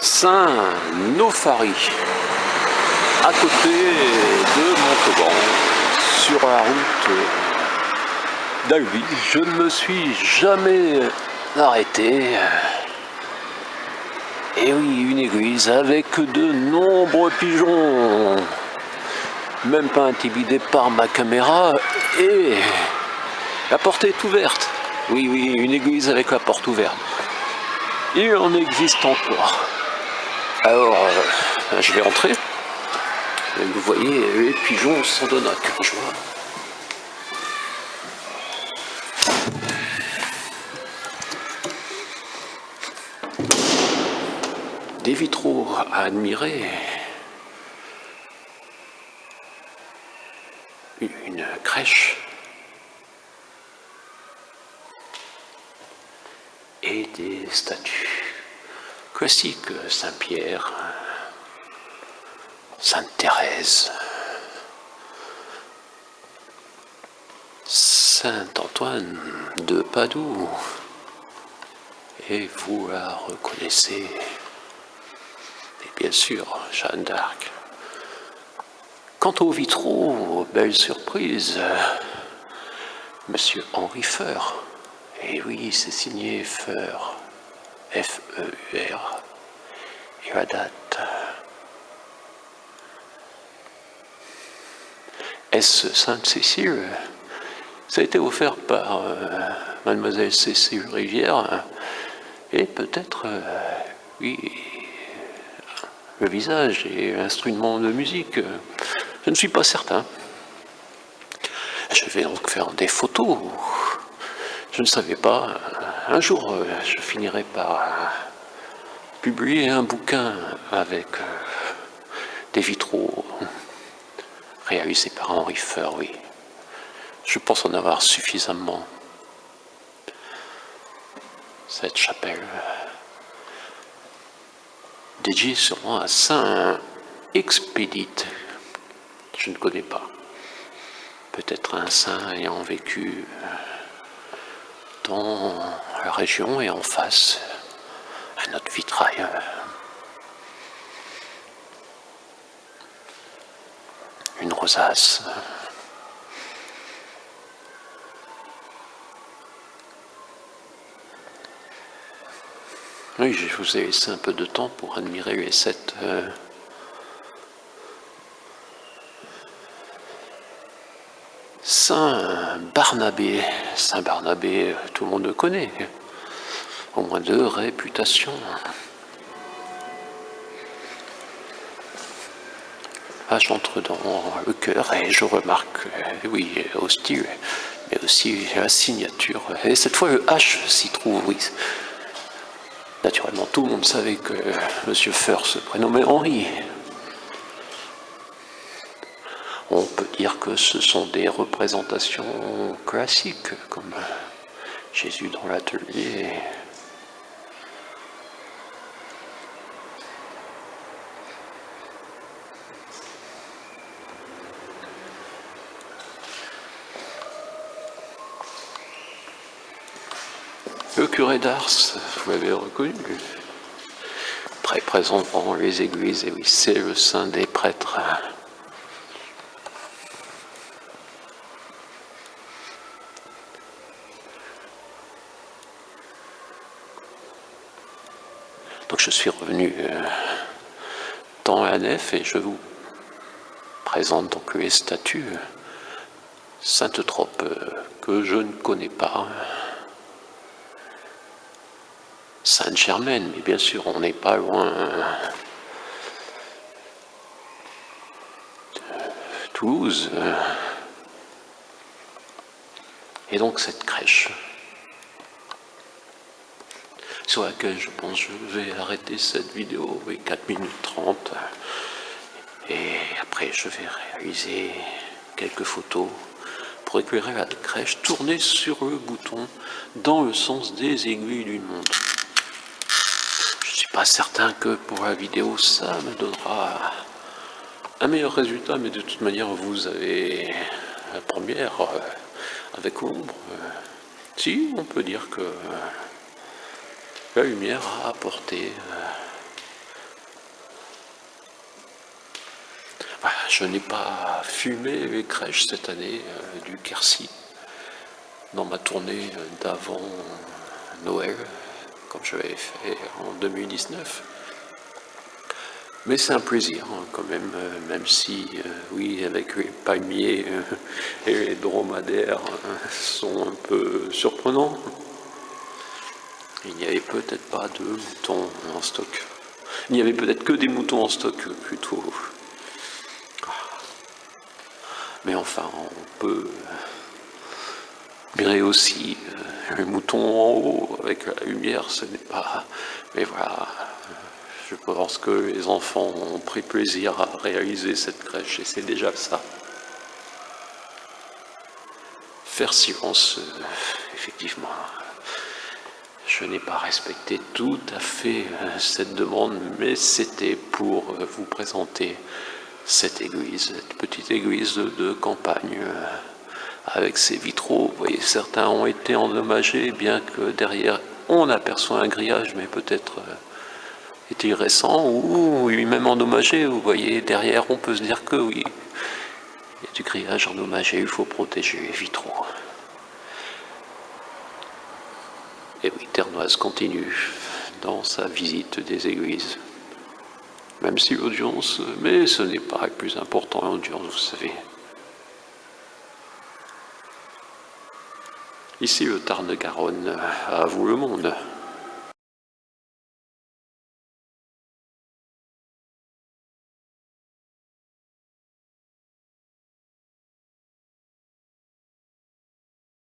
Saint-Nofari, à côté de Montauban, sur la route d'Albi. Je ne me suis jamais arrêté. Et oui, une église avec de nombreux pigeons. Même pas intimidé par ma caméra. Et la porte est ouverte. Oui, oui, une église avec la porte ouverte. Il en existe encore. Alors, je vais entrer. Et vous voyez, les pigeons s'en donnent à cœur joie. Des vitraux à admirer. Une crèche. Et des statues classiques, Saint-Pierre, Sainte-Thérèse, Saint-Antoine de Padoue, et vous la reconnaissez, et bien sûr Jeanne d'Arc. Quant aux vitraux, belle surprise, Monsieur Henri Feur. Et oui, c'est signé Feur, F-E-U-R, et la date S. Sainte-Cécile. Ça a été offert par Mademoiselle Cécile Rivière, et peut-être, oui, le visage et l'instrument de musique, je ne suis pas certain. Je vais donc faire des photos. Je ne savais pas. Un jour, je finirai par publier un bouquin avec des vitraux réalisés par Henri Feur, oui. Je pense en avoir suffisamment. Cette chapelle dédiée sûrement à Saint Expédite. Je ne connais pas. Peut-être un saint ayant vécu dans la région et en face un autre vitrail. Une rosace. Oui, je vous ai laissé un peu de temps pour admirer les 7 Saint-Barnabé. Saint-Barnabé, tout le monde le connaît. Au moins 2 réputations. Ah, j'entre dans le cœur et je remarque, oui, au style, mais aussi la signature. Et cette fois, le H s'y trouve, oui. Naturellement, tout le monde savait que M. Feur se prénommait Henri. On peut dire que ce sont des représentations classiques, comme Jésus dans l'atelier. Le curé d'Ars, vous l'avez reconnu, très présent dans les églises, et oui, c'est le saint des prêtres. Donc je suis revenu dans la nef et je vous présente donc les statues Sainte-Trope que je ne connais pas. Sainte-Germaine, mais bien sûr, on n'est pas loin de Toulouse. Et donc cette crèche, sur laquelle je pense que je vais arrêter cette vidéo, oui, 4 minutes 30. Et après, je vais réaliser quelques photos pour éclairer la crèche, tourner sur le bouton dans le sens des aiguilles d'une montre. Je ne suis pas certain que pour la vidéo, ça me donnera un meilleur résultat, mais de toute manière, vous avez la première avec l'ombre. Si, on peut dire que la lumière a apporté Je n'ai pas fumé les crèches cette année du Quercy dans ma tournée d'avant Noël, comme je l'avais fait en 2019. Mais c'est un plaisir quand même, même si, oui, avec les palmiers et les dromadaires sont un peu surprenants. Il n'y avait peut-être pas de moutons en stock. Il n'y avait peut-être que des moutons en stock plutôt. Mais enfin, on peut mirer aussi les moutons en haut avec la lumière, ce n'est pas... Mais voilà, je pense que les enfants ont pris plaisir à réaliser cette crèche et c'est déjà ça. Faire silence, effectivement. Je n'ai pas respecté tout à fait cette demande, mais c'était pour vous présenter cette église, cette petite église de campagne avec ses vitraux. Vous voyez, certains ont été endommagés, bien que derrière on aperçoit un grillage, mais peut-être est-il récent ou lui-même endommagé. Vous voyez, derrière on peut se dire que oui, il y a du grillage endommagé, il faut protéger les vitraux. Et oui, Ternoise continue dans sa visite des églises. Même si l'audience, mais ce n'est pas le plus important, l'audience, vous savez. Ici, le Tarn-de-Garonne, à vous le monde.